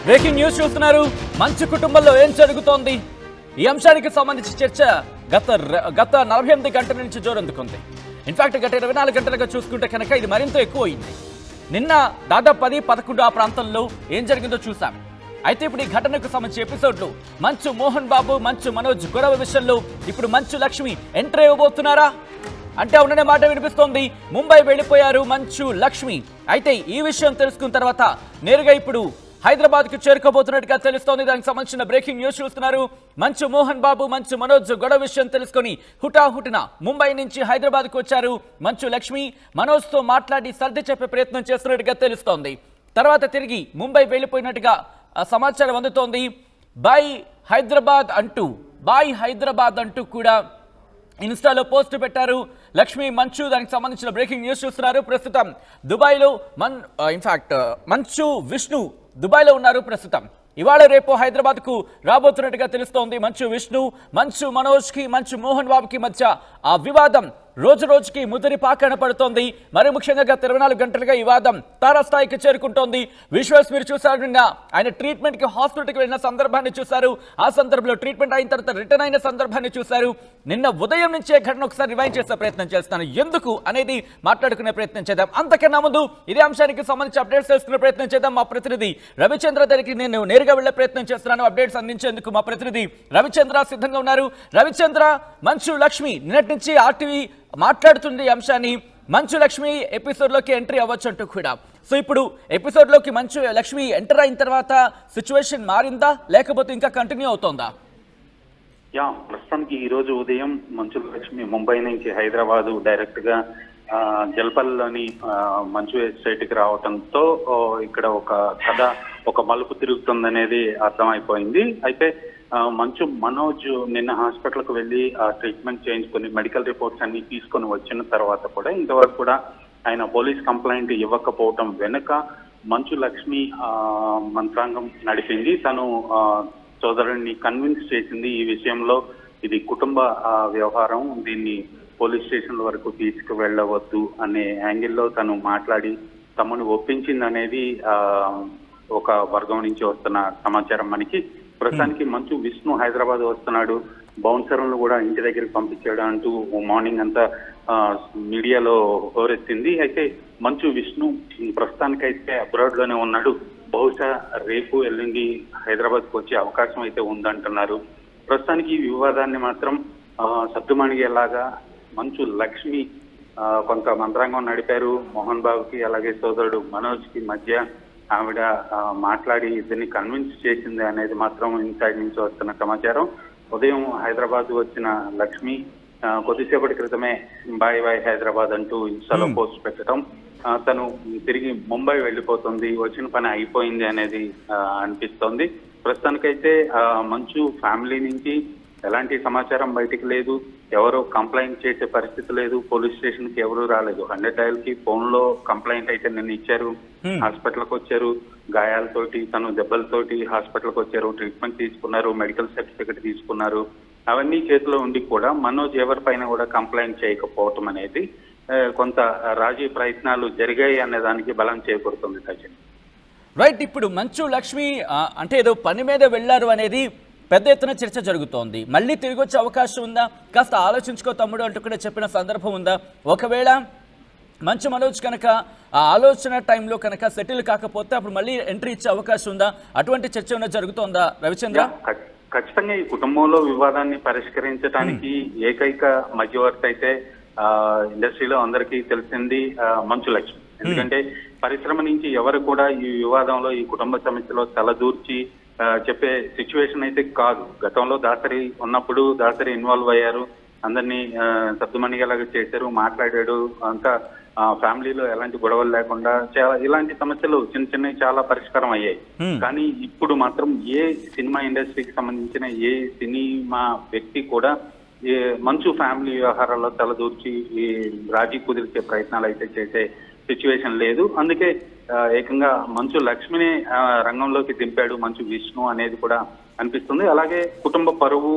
Breaking news చూస్తున్నారు. మంచు కుటుంబంలో ఏం జరుగుతోంది? ఈ అంశానికి సంబంధించి చర్చ గత 48 గంటల నుంచి జోరందుకుంది. ఇన్ఫాక్ట్ గత 24 గంటలుగా చూసుకుంటే కనుక ఇది మరింత ఎక్కువైంది. నిన్న దాదాపు 10-11 ఆ ప్రాంతంలో ఏం జరిగిందో చూసాం. అయితే ఇప్పుడు ఈ ఘటనకు సంబంధించి ఎపిసోడ్లు మంచు మోహన్ బాబు, మంచు మనోజ్ గొడవ విషయంలో ఇప్పుడు మంచు లక్ష్మి ఎంట్రీ ఇవ్వబోతున్నారా అంటే అవుననే మాట వినిపిస్తోంది. ముంబై వెళ్ళిపోయారు మంచు లక్ష్మి. అయితే ఈ విషయం తెలుసుకున్న తర్వాత నేరుగా ఇప్పుడు హైదరాబాద్ కు చేరుకోబోతున్నట్టుగా తెలుస్తోంది. దానికి సంబంధించిన బ్రేకింగ్ న్యూస్ చూస్తున్నారు. మంచు మోహన్ బాబు, మంచు మనోజ్ గొడవ విషయం తెలుసుకొని హుటాహుటిన ముంబై నుంచి హైదరాబాద్ కు వచ్చారు మంచు లక్ష్మి. మనోజ్ తో మాట్లాడి సర్ది చెప్పే ప్రయత్నం చేస్తున్నట్టుగా తెలుస్తోంది. తర్వాత తిరిగి ముంబై వెళ్ళిపోయినట్టుగా సమాచారం అందుతోంది. బాయ్ హైదరాబాద్ అంటూ కూడా ఇన్స్టాలో పోస్ట్ పెట్టారు లక్ష్మి, మంచు. దానికి సంబంధించిన బ్రేకింగ్ న్యూస్ చూస్తున్నారు. ప్రస్తుతం దుబాయ్లో మంచు విష్ణు దుబాయ్లో ఉన్నారు ప్రస్తుతం. ఇవాళ రేపు హైదరాబాద్ కు రాబోతున్నట్టుగా తెలుస్తోంది. మంచు విష్ణు, మంచు మనోజ్ కి, మంచు మోహన్ బాబుకి మధ్య ఆ వివాదం రోజు రోజుకి ముదిరి పాకన పడుతోంది. మరి ముఖ్యంగా గత 24 గంటలుగా ఈ వాదం తారాస్థాయికి చేరుకుంటోంది. విజువల్స్ మీరు చూసారు. నిన్న ఆయన ట్రీట్మెంట్ కి హాస్పిటల్కి వెళ్ళిన సందర్భాన్ని చూశారు. ఆ సందర్భంలో ట్రీట్మెంట్ అయిన తర్వాత రిటర్న్ అయిన సందర్భాన్ని చూశారు. నిన్న ఉదయం నుంచే ఘటన ఒకసారి రివైండ్ చేసే ప్రయత్నం చేస్తాను. ఎందుకు అనేది మాట్లాడుకునే ప్రయత్నం చేద్దాం. అంతకన్నా ముందు ఇదే అంశానికి సంబంధించి అప్డేట్స్ తెలుసుకునే ప్రయత్నం చేద్దాం. మా ప్రతినిధి రవిచంద్ర దగ్గరికి నేను నేరుగా వెళ్లే ప్రయత్నం చేస్తున్నాను. అప్డేట్స్ అందించేందుకు మా ప్రతినిధి రవిచంద్ర సిద్ధంగా ఉన్నారు. రవిచంద్ర, మంచు లక్ష్మి నిన్నటి నుంచి ఆర్టీవీ మాట్లాడుతుంది ఈ అంశాన్ని. మంచు లక్ష్మి ఎపిసోడ్ లోకి ఎంట్రీ అవ్వచ్చు అంటూ కూడా. సో ఇప్పుడు ఎపిసోడ్ లోకి మంచు లక్ష్మి ఎంటర్ అయిన తర్వాత సిచ్యువేషన్ మారిందా లేకపోతే ఇంకా కంటిన్యూ అవుతోందా? ప్రస్తుతానికి ఈ రోజు ఉదయం మంచు లక్ష్మి ముంబై నుంచి హైదరాబాద్ డైరెక్ట్ గా జల్పల్లోని మంచు ఎస్టేట్ కి రావడంతో ఇక్కడ ఒక మలుపు తిరుగుతుందనేది అర్థమైపోయింది. అయితే మంచు మనోజ్ నిన్న హాస్పిటల్కి వెళ్ళి ట్రీట్మెంట్ చేయించుకొని మెడికల్ రిపోర్ట్స్ అన్ని తీసుకొని వచ్చిన తర్వాత కూడా ఇంతవరకు కూడా ఆయన పోలీస్ కంప్లైంట్ ఇవ్వకపోవటం వెనుక మంచు లక్ష్మి మంత్రాంగం నడిపింది. తను సోదరుడిని కన్విన్స్ చేసింది ఈ విషయంలో ఇది కుటుంబ వ్యవహారం, దీన్ని పోలీస్ స్టేషన్ వరకు తీసుకువెళ్ళవద్దు అనే యాంగిల్లో తను మాట్లాడి తమను ఒప్పించింది అనేది ఒక వర్గం నుంచి వస్తున్న సమాచారం. మనకి ప్రస్తుతానికి మంచు విష్ణు హైదరాబాద్ వస్తున్నాడు, బౌన్సర్లను కూడా ఇంటి దగ్గరికి పంపించాడు అంటూ మార్నింగ్ అంతా మీడియాలో హోరెత్తింది. అయితే మంచు విష్ణు ప్రస్తుతానికైతే అబ్రాడ్ లోనే ఉన్నాడు. బహుశా రేపు ఎల్లుండి హైదరాబాద్కి వచ్చే అవకాశం అయితే ఉందంటున్నారు. ప్రస్తుతానికి ఈ వివాదాన్ని మాత్రం సద్దుమణిగేలాగా మంచు లక్ష్మి కొంత మంత్రాంగం నడిపారు. మోహన్ బాబుకి అలాగే సోదరుడు మనోజ్ కి మధ్య ఆవిడ మాట్లాడి ఇద్దరిని కన్విన్స్ చేసింది అనేది మాత్రం ఇన్సైడ్ నుంచి వస్తున్న సమాచారం. ఉదయం హైదరాబాద్ వచ్చిన లక్ష్మి కొద్దిసేపటి క్రితమే బాయ్ హైదరాబాద్ అంటూ ఇన్స్టాలో పోస్ట్ పెట్టడం, తను తిరిగి ముంబై వెళ్ళిపోతుంది, వచ్చిన పని అయిపోయింది అనేది అనిపిస్తోంది. ప్రస్తుతానికైతే మంచు ఫ్యామిలీ నుంచి ఎలాంటి సమాచారం బయటికి లేదు, ఎవరు కంప్లైంట్ చేసే పరిస్థితి లేదు, పోలీస్ స్టేషన్ కి ఎవరు రాలేదు. 100 డయల్ కి ఫోన్ లో కంప్లైంట్ అయితే నిన్న ఇచ్చారు, హాస్పిటల్కి వచ్చారు, గాయాలతోటి తను దెబ్బలతోటి హాస్పిటల్కి వచ్చారు, ట్రీట్మెంట్ తీసుకున్నారు, మెడికల్ సర్టిఫికెట్ తీసుకున్నారు. అవన్నీ చేతిలో ఉండి కూడా మనోజ్ ఎవరిపైన కూడా కంప్లైంట్ చేయకపోవటం అనేది కొంత రాజీ ప్రయత్నాలు జరిగాయి అనే దానికి బలం చేకూరుతుంది. సచిన్ రైట్. ఇప్పుడు మంచు లక్ష్మి అంటే ఏదో పని మీద వెళ్లారు అనేది పెద్ద ఎత్తున చర్చ జరుగుతోంది. మళ్ళీ తిరిగి వచ్చే అవకాశం ఉందా? కాస్త ఆలోచించుకో తమ్ముడు అంటూ కూడా చెప్పిన సందర్భం ఉందా? ఒకవేళ మంచు మనోజ్ కనుక ఆ ఆలోచన టైంలో కనుక సెటిల్ కాకపోతే అప్పుడు మళ్ళీ ఎంట్రీ ఇచ్చే అవకాశం ఉందా? అటువంటి చర్చ ఏమైనా జరుగుతోందా రవిచంద్ర? ఖచ్చితంగా ఈ కుటుంబంలో వివాదాన్ని పరిష్కరించడానికి ఏకైక మధ్యవర్తి అయితే ఇండస్ట్రీలో అందరికీ తెలిసింది మంచు లక్ష్మి. ఎందుకంటే పరిశ్రమ నుంచి ఎవరు కూడా ఈ వివాదంలో ఈ కుటుంబ సమస్యలో తలదూర్చి చెప్పే సిచ్యువేషన్ అయితే కాదు. గతంలో దాసరి ఉన్నప్పుడు దాసరి ఇన్వాల్వ్ అయ్యారు, అందరినీ సద్దుమణిగేలాగా చేశారు, మాట్లాడాడు, అంతా ఫ్యామిలీలో ఎలాంటి గొడవలు లేకుండా ఇలాంటి సమస్యలు చిన్నవి చాలా పరిష్కారం అయ్యాయి. కానీ ఇప్పుడు మాత్రం ఏ సినిమా ఇండస్ట్రీకి సంబంధించిన ఏ సినిమా వ్యక్తి కూడా మంచు ఫ్యామిలీ వ్యవహారాల్లో తలదూర్చి ఈ రాజీ కుదిర్చే ప్రయత్నాలు అయితే చేసే సిచ్యువేషన్ లేదు. అందుకే ఏకంగా మంచు లక్ష్మిని రంగంలోకి దింపాడు మంచు విష్ణు అనేది కూడా అనిపిస్తుంది. అలాగే కుటుంబ పరువు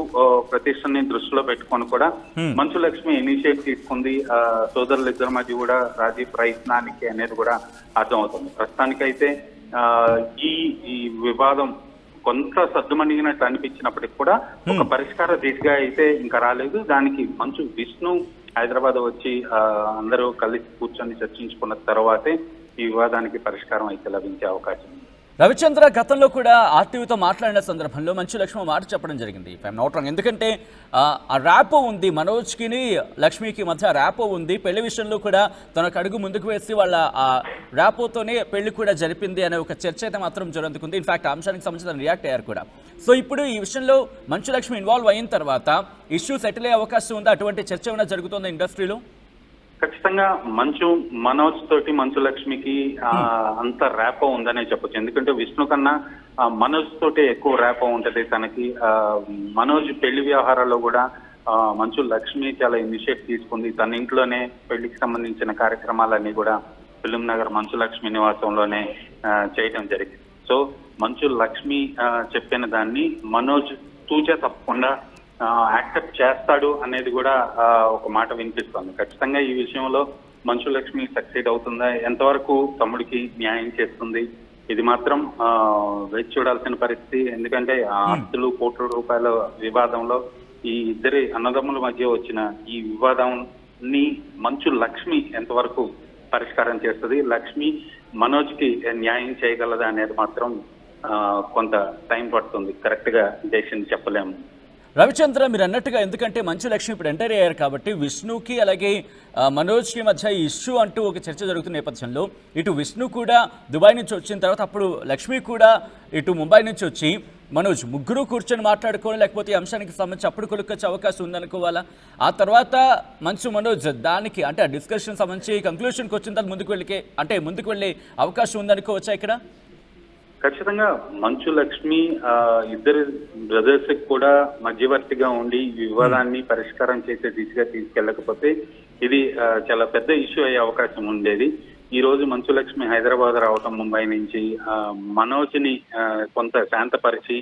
ప్రతిష్టని దృష్టిలో పెట్టుకొని కూడా మంచు లక్ష్మి ఇనిషియేట్ తీసుకుంది. సోదరులిద్దరి మధ్య కూడా రాజీ ప్రయత్నానికి అనేది కూడా అర్థమవుతుంది. ప్రస్తుతానికైతే ఆ, ఈ ఈ వివాదం కొంత సద్దుమణిగినట్టు అనిపించినప్పటికి కూడా ఒక పరిష్కార దిశగా అయితే ఇంకా రాలేదు. దానికి మంచు విష్ణు హైదరాబాద్ వచ్చి అందరూ కలిసి కూర్చొని చర్చించుకున్న తర్వాతే ఈ వివాదానికి పరిష్కారం అయితే లభించే అవకాశం ఉంది. రవిచంద్ర గతంలో కూడా ఆర్టీవీతో మాట్లాడిన సందర్భంలో మంచు లక్ష్మి మాట చెప్పడం జరిగింది, ఇఫ్ ఐఎమ్ నాట్ రాంగ్. ఎందుకంటే ఆ ర్యాపో ఉంది, మనోజ్కి లక్ష్మికి మధ్య ర్యాపో ఉంది. పెళ్లి విషయంలో కూడా తనకు అడుగు ముందుకు వేసి వాళ్ళ ఆ ర్యాపోతోనే పెళ్లి కూడా జరిపింది అనే ఒక చర్చ అయితే మాత్రం జరుగుతుంది. ఇన్ఫాక్ట్ ఆ అంశానికి సంబంధించి తను రియాక్ట్ అయ్యారు కూడా. సో ఇప్పుడు ఈ విషయంలో మంచు లక్ష్మి ఇన్వాల్వ్ అయిన తర్వాత ఇష్యూ సెటిల్ అయ్యే అవకాశం ఉందా? అటువంటి చర్చ ఏమైనా జరుగుతుందా ఇండస్ట్రీలో? ఖచ్చితంగా మనోజ్ తోటి మంచు లక్ష్మికి అంత ర్యాపో ఉందనే చెప్పొచ్చు. ఎందుకంటే విష్ణు కన్నా మనోజ్ తోటి ఎక్కువ ర్యాపో ఉంటది తనకి. మనోజ్ పెళ్లి వ్యవహారాల్లో కూడా మంచు లక్ష్మి చాలా ఇనిషియేట్ తీసుకుంది. తన ఇంట్లోనే పెళ్లికి సంబంధించిన కార్యక్రమాలన్నీ కూడా ఫిలిం నగర్ మంచు లక్ష్మి నివాసంలోనే చేయటం జరిగింది. సో మంచు లక్ష్మి చెప్పిన దాన్ని మనోజ్ తూచే తప్పకుండా యాక్సెప్ట్ చేస్తాడు అనేది కూడా ఒక మాట వినిపిస్తుంది. ఖచ్చితంగా ఈ విషయంలో మంచు లక్ష్మి సక్సీడ్ అవుతుందా, ఎంతవరకు తమ్ముడికి న్యాయం చేస్తుంది, ఇది మాత్రం వేచి చూడాల్సిన పరిస్థితి. ఎందుకంటే ఆస్తులు కోట్ల రూపాయల వివాదంలో ఈ ఇద్దరి అన్నదమ్ముల మధ్య వచ్చిన ఈ వివాదాన్ని మంచు లక్ష్మి ఎంతవరకు పరిష్కారం చేస్తుంది, లక్ష్మి మనోజ్కి న్యాయం చేయగలదా అనేది మాత్రం కొంత టైం పడుతుంది. కరెక్ట్ గా డెసిషన్ చెప్పలేము. రవిచంద్ర, మీరు అన్నట్టుగా ఎందుకంటే మంచు లక్ష్మి ఇప్పుడు ఎంటర్ అయ్యారు కాబట్టి విష్ణుకి అలాగే మనోజ్కి మధ్య ఈ ఇష్యూ అంటూ ఒక చర్చ జరుగుతున్న నేపథ్యంలో ఇటు విష్ణు కూడా దుబాయ్ నుంచి వచ్చిన తర్వాత అప్పుడు లక్ష్మి కూడా ఇటు ముంబై నుంచి వచ్చి మనోజ్ ముగ్గురు కూర్చొని మాట్లాడుకోవాలి, లేకపోతే ఈ అంశానికి సంబంధించి అప్పుడు కొలుకొచ్చే అవకాశం ఉందనుకోవాలా? ఆ తర్వాత మంచు మనోజ్ దానికి అంటే ఆ డిస్కషన్ సంబంధించి కంక్లూషన్కి వచ్చిన తర్వాత ముందుకు వెళ్ళే అవకాశం ఉందనుకోవచ్చా ఇక్కడ? ఖచ్చితంగా మంచు లక్ష్మి ఇద్దరు బ్రదర్స్ కూడా మధ్యవర్తిగా ఉండి ఈ వివాదాన్ని పరిష్కారం చేసే దిశగా తీసుకెళ్లకపోతే ఇది చాలా పెద్ద ఇష్యూ అయ్యే అవకాశం ఉండేది. ఈ రోజు మంచు లక్ష్మి హైదరాబాద్ రావటం ముంబై నుంచి మనోజ్ని కొంత శాంతపరిచి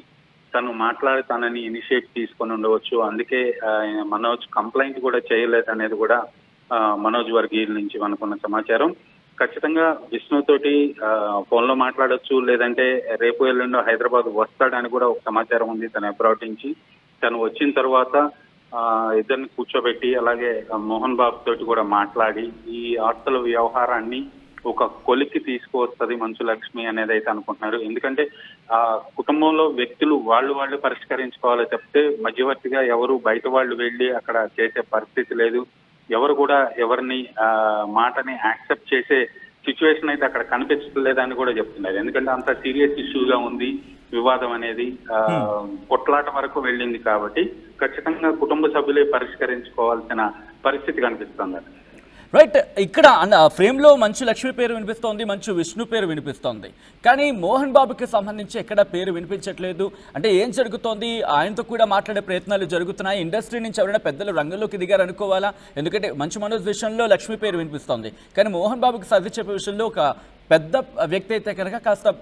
తను తనని ఇనిషియేట్ తీసుకొని ఉండవచ్చు. అందుకే మనోజ్ కంప్లైంట్ కూడా చేయలేదు అనేది కూడా మనోజ్ వర్గీయుల నుంచి మనకున్న సమాచారం. ఖచ్చితంగా విష్ణు తోటి ఫోన్ లో మాట్లాడొచ్చు, లేదంటే రేపు ఎల్లుండో హైదరాబాద్ వస్తాడని కూడా ఒక సమాచారం ఉంది తన అబ్రాడ్ నుంచి. తను వచ్చిన తర్వాత ఇద్దరిని కూర్చోబెట్టి అలాగే మోహన్ బాబు తోటి కూడా మాట్లాడి ఈ ఆస్తుల వ్యవహారాన్ని ఒక కొలిక్కి తీసుకువస్తుంది మంచు లక్ష్మి అనేది అయితే అనుకుంటున్నారు. ఎందుకంటే ఆ కుటుంబంలో వ్యక్తులు వాళ్ళు పరిష్కరించుకోవాలి తప్పితే మధ్యవర్తిగా ఎవరు బయట వాళ్ళు వెళ్ళి అక్కడ చేసే పరిస్థితి లేదు. ఎవరు కూడా ఎవరిని మాటని యాక్సెప్ట్ చేసే సిచ్యువేషన్ అయితే అక్కడ కనిపించలేదని కూడా చెప్తున్నారు. ఎందుకంటే అంత సీరియస్ ఇష్యూగా ఉంది వివాదం అనేది, కొట్లాట వరకు వెళ్ళింది కాబట్టి ఖచ్చితంగా కుటుంబ సభ్యులే పరిష్కరించుకోవాల్సిన పరిస్థితి కనిపిస్తుంది. రైట్, ఇక్కడ ఫ్రేమ్లో మంచు లక్ష్మి పేరు వినిపిస్తోంది, మంచు విష్ణు పేరు వినిపిస్తోంది, కానీ మోహన్ బాబుకి సంబంధించి ఎక్కడ పేరు వినిపించట్లేదు. అంటే ఏం జరుగుతోంది? ఆయనతో కూడా మాట్లాడే ప్రయత్నాలు జరుగుతున్నాయి. ఇండస్ట్రీ నుంచి ఎవరైనా పెద్దలు రంగంలోకి దిగారు అనుకోవాలా? ఎందుకంటే మంచు మనోజ్ విషయంలో లక్ష్మి పేరు వినిపిస్తోంది, కానీ మోహన్ బాబుకి సర్ది చెప్పే విషయంలో ఒక పెద్ద వ్యక్తి అయితే కనుక కాస్త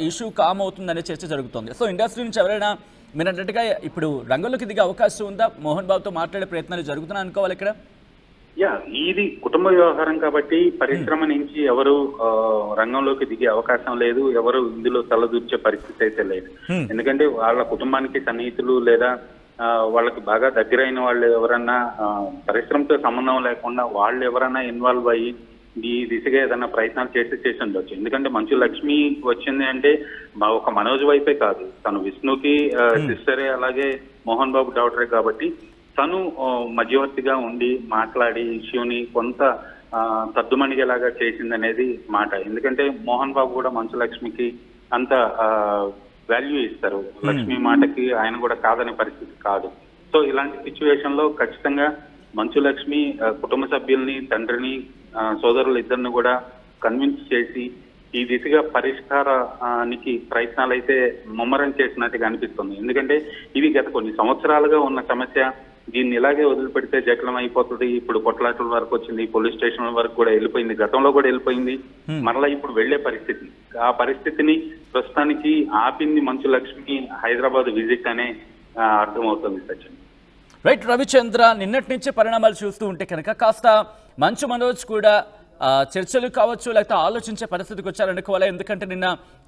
ఇష్యూ కామ్ అవుతుందనే చర్చ జరుగుతుంది. సో ఇండస్ట్రీ నుంచి ఎవరైనా మీరు అన్నట్టుగా ఇప్పుడు రంగంలోకి దిగే అవకాశం ఉందా? మోహన్ బాబుతో మాట్లాడే ప్రయత్నాలు జరుగుతున్నాయి అనుకోవాలి ఇక్కడ? ఇది కుటుంబ వ్యవహారం కాబట్టి పరిశ్రమ నుంచి ఎవరు రంగంలోకి దిగే అవకాశం లేదు, ఎవరు ఇందులో తలదూర్చే పరిస్థితి అయితే లేదు. ఎందుకంటే వాళ్ళ కుటుంబానికి సన్నిహితులు లేదా వాళ్ళకి బాగా దగ్గరైన వాళ్ళు ఎవరన్నా పరిశ్రమతో సంబంధం లేకుండా వాళ్ళు ఎవరన్నా ఇన్వాల్వ్ అయ్యి ఈ దిశగా ఏదైనా ప్రయత్నాలు చేసి ఉండొచ్చు. ఎందుకంటే మంచు లక్ష్మి వచ్చింది అంటే ఒక మనోజ్ వైపే కాదు, తను విష్ణుకి సిస్టరే అలాగే మోహన్ బాబు డాక్టరే కాబట్టి తను మధ్యవర్తిగా ఉండి మాట్లాడి ఇష్యూని కొంత సద్దుమణిగేలాగా చేసిందనేది మాట. ఎందుకంటే మోహన్ బాబు కూడా మంచు లక్ష్మికి అంత వాల్యూ ఇస్తారు, లక్ష్మి మాటకి ఆయన కూడా కాదనే పరిస్థితి కాదు. సో ఇలాంటి సిచ్యువేషన్ లో ఖచ్చితంగా మంచు లక్ష్మి కుటుంబ సభ్యుల్ని, తండ్రిని, సోదరులు ఇద్దరిని కూడా కన్విన్స్ చేసి ఈ దిశగా పరిష్కారానికి ప్రయత్నాలు అయితే ముమ్మరం చేసినట్టుగా అనిపిస్తుంది. ఎందుకంటే ఇది గత కొన్ని సంవత్సరాలుగా ఉన్న సమస్య, దీన్ని ఇలాగే వదిలిపెడితే జటిలం అయిపోతుంది. ఇప్పుడు కొట్లాటల వరకు వచ్చింది, పోలీస్ స్టేషన్ల వరకు కూడా వెళ్ళిపోయింది, గతంలో కూడా వెళ్ళిపోయింది, మరలా ఇప్పుడు వెళ్లే పరిస్థితి. ఆ పరిస్థితిని ప్రస్తుతానికి ఆపింది మంచు లక్ష్మి హైదరాబాద్ విజిట్ అనే అర్థమవుతుంది సచిన్. రైట్ రవిచంద్ర, నిన్నటి నుంచి పరిణామాలు చూస్తూ ఉంటే కనుక కాస్త మంచు మనోజ్ కూడా చర్చలు కావచ్చు, లేకపోతే ఆలోచించే పరిస్థితికి వచ్చారనుకోవాలి. ఎందుకంటే నిన్న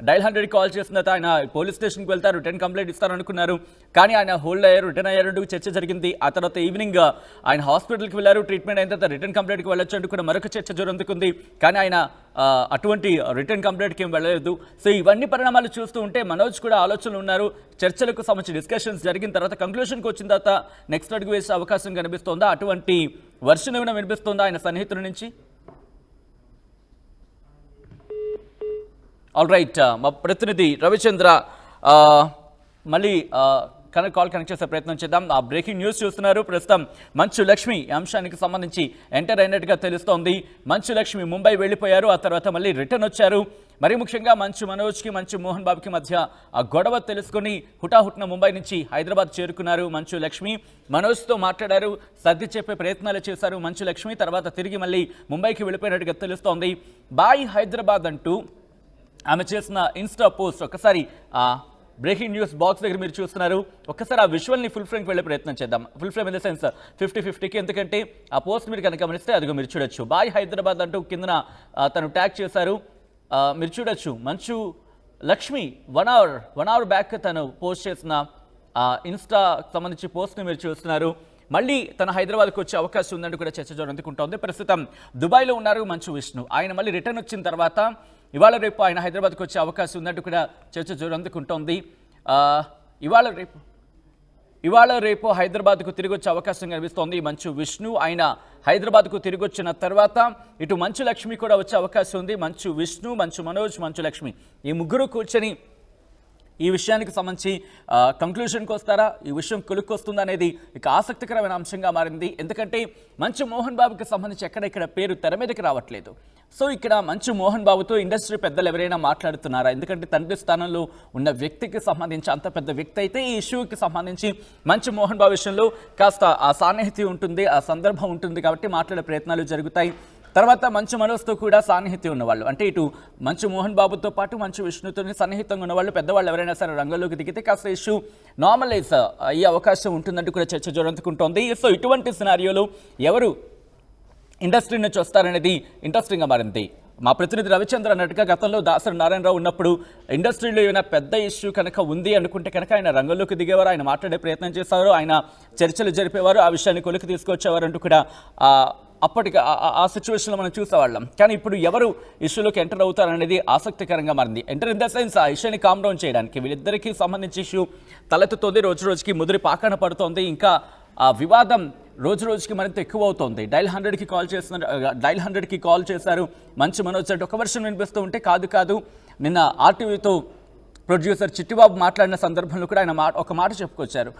డైల్ 100 కాల్ చేసిన తర్వాత ఆయన పోలీస్ స్టేషన్కి వెళ్తారు, రిటర్న్ కంప్లైంట్ ఇస్తారనుకున్నారు. కానీ ఆయన హోల్డ్ అయ్యారు, రిటర్న్ అయ్యారు, చర్చ జరిగింది. ఆ తర్వాత ఈవినింగ్ ఆయన హాస్పిటల్కి వెళ్ళారు, ట్రీట్మెంట్ అయిన తర్వాత రిటర్న్ కంప్లైంట్కి వెళ్ళొచ్చు అంటూ కూడా మరొక చర్చ జరుగుతుంది. కానీ ఆయన అటువంటి రిటర్న్ కంప్లైంట్కి ఏం వెళ్ళలేదు. సో ఇవన్నీ పరిణామాలు చూస్తూ ఉంటే మనోజ్ కూడా ఆలోచనలు ఉన్నారు. చర్చలకు సంబంధించి డిస్కషన్స్ జరిగిన తర్వాత కంక్లూషన్కి వచ్చిన తర్వాత నెక్స్ట్ అడుగు వేసే అవకాశం కనిపిస్తోందా? అటువంటి వర్షన్ ఏమైనా వినిపిస్తుందా ఆయన సన్నిహితుల నుంచి? ఆల్ రైట్, మా ప్రతినిధి రవిచంద్ర మళ్ళీ కాల్ కనెక్ట్ చేసే ప్రయత్నం చేద్దాం. ఆ బ్రేకింగ్ న్యూస్ చూస్తున్నారు. ప్రస్తుతం మంచు లక్ష్మి అంశానికి సంబంధించి ఎంటర్ అయినట్టుగా తెలుస్తోంది. మంచు లక్ష్మి ముంబై వెళ్ళిపోయారు, ఆ తర్వాత మళ్ళీ రిటర్న్ వచ్చారు. మరి ముఖ్యంగా మంచు మనోజ్కి, మంచు మోహన్ బాబుకి మధ్య ఆ గొడవ తెలుసుకుని హుటాహుట్న ముంబై నుంచి హైదరాబాద్ చేరుకున్నారు మంచు లక్ష్మి. మనోజ్తో మాట్లాడారు, సర్ది చెప్పే ప్రయత్నాలు చేశారు మంచు లక్ష్మి. తర్వాత తిరిగి మళ్ళీ ముంబైకి వెళ్ళిపోయినట్టుగా తెలుస్తోంది. బాయ్ హైదరాబాద్ అంటూ ఆమె చేసిన ఇన్స్టా పోస్ట్ ఒకసారి బ్రేకింగ్ న్యూస్ బాక్స్ దగ్గర మీరు చూస్తున్నారు. ఒక్కసారి ఆ విజువల్ని ఫుల్ ఫ్రేమ్కి వెళ్ళే ప్రయత్నం చేద్దాం. Full frame in the sense 50-50కి. ఎందుకంటే ఆ పోస్ట్ మీరు కనుక గమనిస్తే అదిగో మీరు చూడొచ్చు. బాయ్ హైదరాబాద్ అంటూ కిందన తను ట్యాగ్ చేశారు. మీరు చూడొచ్చు Manchu Lakshmi one hour back తను పోస్ట్ చేసిన ఇన్స్టా సంబంధించి పోస్ట్ని మీరు చూస్తున్నారు. మళ్ళీ తన హైదరాబాద్కి వచ్చే అవకాశం ఉందంటూ కూడా చర్చ జరుగుతుంటోంది. ప్రస్తుతం దుబాయ్లో ఉన్నారు మంచు విష్ణు. ఆయన మళ్ళీ రిటర్న్ వచ్చిన తర్వాత ఇవాళ రేపు ఆయన హైదరాబాద్కి వచ్చే అవకాశం ఉందంటూ కూడా చర్చ జరుగుతుంటోంది. ఇవాళ రేపు హైదరాబాద్కు తిరిగి వచ్చే అవకాశం కనిపిస్తోంది మంచు విష్ణు. ఆయన హైదరాబాద్కు తిరిగి వచ్చిన తర్వాత ఇటు మంచు లక్ష్మి కూడా వచ్చే అవకాశం ఉంది. మంచు విష్ణు, మంచు మనోజ్, మంచు లక్ష్మి ఈ ముగ్గురు కూర్చొని ఈ విషయానికి సంబంధించి కంక్లూషన్కి వస్తారా, ఈ విషయం కొలుక్కొస్తుందా అనేది ఇక ఆసక్తికరమైన అంశంగా మారింది. ఎందుకంటే మంచు మోహన్ బాబుకి సంబంధించి ఎక్కడెక్కడ పేరు తెర మీదకి రావట్లేదు. సో ఇక్కడ మంచు మోహన్ బాబుతో ఇండస్ట్రీ పెద్దలు ఎవరైనా మాట్లాడుతున్నారా? ఎందుకంటే తండ్రి స్థానంలో ఉన్న వ్యక్తికి సంబంధించి, అంత పెద్ద వ్యక్తి అయితే ఈ ఇష్యూకి సంబంధించి మంచు మోహన్ బాబు విషయంలో కాస్త ఆ సాన్నిహిత్యం ఉంటుంది, ఆ సందర్భం ఉంటుంది కాబట్టి మాట్లాడే ప్రయత్నాలు జరుగుతాయి. తర్వాత మంచు మనోజ్తో కూడా సాన్నిహిత్యం ఉన్నవాళ్ళు, అంటే ఇటు మంచు మోహన్ బాబుతో పాటు మంచు విష్ణుతో సన్నిహితంగా ఉన్నవాళ్ళు పెద్దవాళ్ళు ఎవరైనా సరే రంగంలోకి దిగితే కాస్త ఇష్యూ నార్మలైజ్ అయ్యే అవకాశం ఉంటుందంటూ కూడా చర్చ జరుగుతుంటోంది. సో ఇటువంటి సినారియోలో ఎవరు ఇండస్ట్రీ నుంచి వస్తారనేది ఇంట్రెస్టింగ్గా మారింది. మా ప్రతినిధి రవిచంద్ర అన్నట్టుగా గతంలో దాసరి నారాయణరావు ఉన్నప్పుడు ఇండస్ట్రీలో ఏమైనా పెద్ద ఇష్యూ కనుక ఉంది అనుకుంటే కనుక ఆయన రంగంలోకి దిగేవారు, ఆయన మాట్లాడే ప్రయత్నం చేసేవారు, ఆయన చర్చలు జరిపేవారు, ఆ విషయాన్ని కొలికి తీసుకొచ్చేవారు అంటూ కూడా అప్పటికి ఆ సిచ్యువేషన్లో మనం చూసేవాళ్ళం. కానీ ఇప్పుడు ఎవరు ఇష్యూలోకి ఎంటర్ అవుతారనేది ఆసక్తికరంగా మారింది. ఎంటర్ ఇన్ ద సెన్స్ ఆ ఇష్యూని కామ్ డౌన్ చేయడానికి వీళ్ళిద్దరికీ సంబంధించి ఇష్యూ తలెత్తుతోంది, రోజు రోజుకి ముదిరి పాకాన పడుతోంది. ఇంకా ఆ వివాదం రోజు రోజుకి మరింత ఎక్కువ అవుతోంది. డైల్ 100కి కాల్ చేశారు మంచు మనోజ్ అంటే ఒక వర్షన్ వినిపిస్తూ ఉంటే కాదు నిన్న ఆర్టీవీతో ప్రొడ్యూసర్ చిట్టిబాబు మాట్లాడిన సందర్భంలో కూడా ఆయన ఒక మాట చెప్పుకొచ్చారు.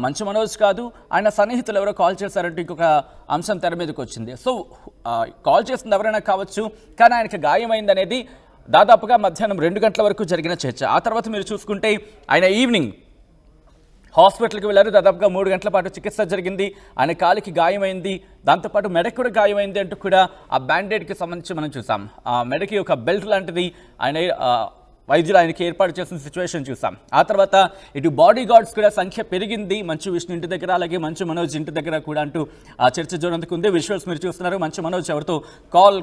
మంచు మనోజ్ కాదు, ఆయన సన్నిహితులు ఎవరో కాల్ చేశారంటే ఇంకొక అంశం తెర మీదకి వచ్చింది. సో కాల్ చేసింది ఎవరైనా కావచ్చు, కానీ ఆయనకి గాయమైంది అనేది దాదాపుగా మధ్యాహ్నం 2 గంటల వరకు జరిగిన చర్చ. ఆ తర్వాత మీరు చూసుకుంటే ఆయన ఈవినింగ్ హాస్పిటల్కి వెళ్ళారు. దాదాపుగా 3 గంటల పాటు చికిత్స జరిగింది. ఆయన కాలికి గాయమైంది, దాంతోపాటు మెడకు కూడా గాయమైంది అంటూ కూడా ఆ బ్యాండేడ్కి సంబంధించి మనం చూసాం. ఆ మెడకి ఒక బెల్ట్ లాంటిది ఆయన వైద్యులు ఆయనకి ఏర్పాటు చేసిన సిచ్యువేషన్ చూసాం. ఆ తర్వాత ఇటు బాడీ గార్డ్స్ కూడా సంఖ్య పెరిగింది మంచు విష్ణు ఇంటి దగ్గర, అలాగే మంచు మనోజ్ ఇంటి దగ్గర కూడా అంటూ ఆ చర్చ జరుగుతుంది. విజువల్స్ మీరు చూస్తున్నారు. మంచు మనోజ్ ఎవరితో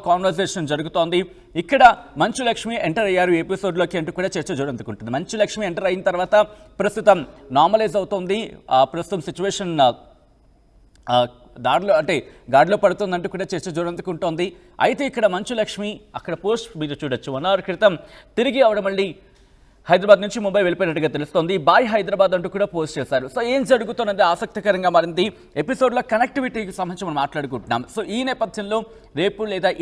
కాన్వర్సేషన్ జరుగుతోంది. ఇక్కడ మంచు లక్ష్మి ఎంటర్ అయ్యారు ఎపిసోడ్లోకి అంటూ కూడా చర్చ జరుగుతుంది. మంచు లక్ష్మి ఎంటర్ అయిన తర్వాత ప్రస్తుతం నార్మలైజ్ అవుతుంది. ప్రస్తుతం సిచ్యువేషన్ గాడిలో పడుతుందంటూ కూడా చర్చ జరుగుతుంటోంది. అయితే ఇక్కడ మంచు లక్ష్మి అక్కడ పోస్ట్ మీరు చూడొచ్చు. 1 అవర్ క్రితం తిరిగి ఆవిడ మళ్ళీ హైదరాబాద్ నుంచి ముంబై వెళ్ళిపోయినట్టుగా తెలుస్తోంది. బాయ్ హైదరాబాద్ అంటూ కూడా పోస్ట్ చేశారు. సో ఏం జరుగుతున్నది ఆసక్తికరంగా మారింది. ఎపిసోడ్లో కనెక్టివిటీకి సంబంధించి మనం మాట్లాడుకుంటున్నాం. సో ఈ నేపథ్యంలో రేపు లేదా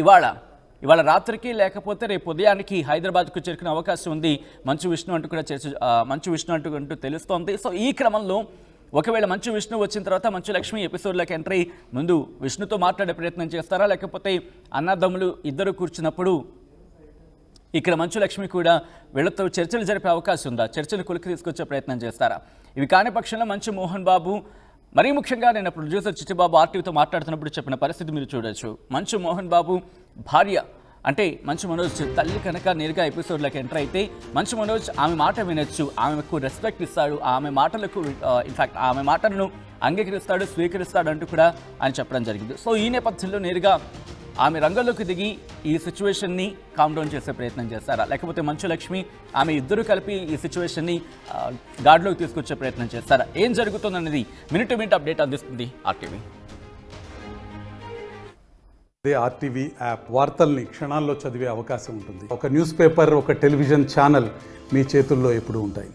ఇవాళ రాత్రికి లేకపోతే రేపు ఉదయానికి హైదరాబాద్కు చేరుకునే అవకాశం ఉంది మంచు విష్ణు అంటూ కూడా అంటూ తెలుస్తోంది. సో ఈ క్రమంలో ఒకవేళ మంచు విష్ణు వచ్చిన తర్వాత మంచు లక్ష్మి ఎపిసోడ్లోకి ఎంటర్ అయ్యి ముందు విష్ణుతో మాట్లాడే ప్రయత్నం చేస్తారా, లేకపోతే అన్నదమ్ములు ఇద్దరు కూర్చున్నప్పుడు ఇక్కడ మంచు లక్ష్మి కూడా వీళ్ళతో చర్చలు జరిపే అవకాశం ఉందా, చర్చలు కొలికి తీసుకొచ్చే ప్రయత్నం చేస్తారా? ఇవి కాని పక్షంలో మంచు మోహన్ బాబు, మరీ ముఖ్యంగా నేను ప్రొడ్యూసర్ చిట్టిబాబు ఆర్టీవీతో మాట్లాడుతున్నప్పుడు చెప్పిన పరిస్థితి మీరు చూడొచ్చు. మంచు మోహన్ బాబు భార్య అంటే మంచు మనోజ్ తల్లి కనుక నేరుగా ఎపిసోడ్లోకి ఎంటర్ అయితే మంచు మనోజ్ ఆమె మాట వినొచ్చు, ఆమెకు రెస్పెక్ట్ ఇస్తాడు, ఆమె మాటలకు ఇన్ఫ్యాక్ట్ ఆమె మాటలను అంగీకరిస్తాడు, స్వీకరిస్తాడు అంటూ కూడా ఆయన చెప్పడం జరిగింది. సో ఈ నేపథ్యంలో నేరుగా ఆమె రంగంలోకి దిగి ఈ సిచ్యువేషన్ని కామ్ డౌన్ చేసే ప్రయత్నం చేస్తారా, లేకపోతే మంచు లక్ష్మి ఆమె ఇద్దరు కలిపి ఈ సిచ్యువేషన్ని గాడిలోకి తీసుకొచ్చే ప్రయత్నం చేస్తారా? ఏం జరుగుతుందనేది మినిట్ టు మినిట్ అప్డేట్ అందిస్తుంది ఆర్టీవీ. అదే ఆర్టీవీ యాప్ వార్తల్ని క్షణాల్లో చదివే అవకాశం ఉంటుంది. ఒక న్యూస్ పేపర్, ఒక టెలివిజన్ ఛానల్ మీ చేతుల్లో ఎప్పుడూ ఉంటాయి.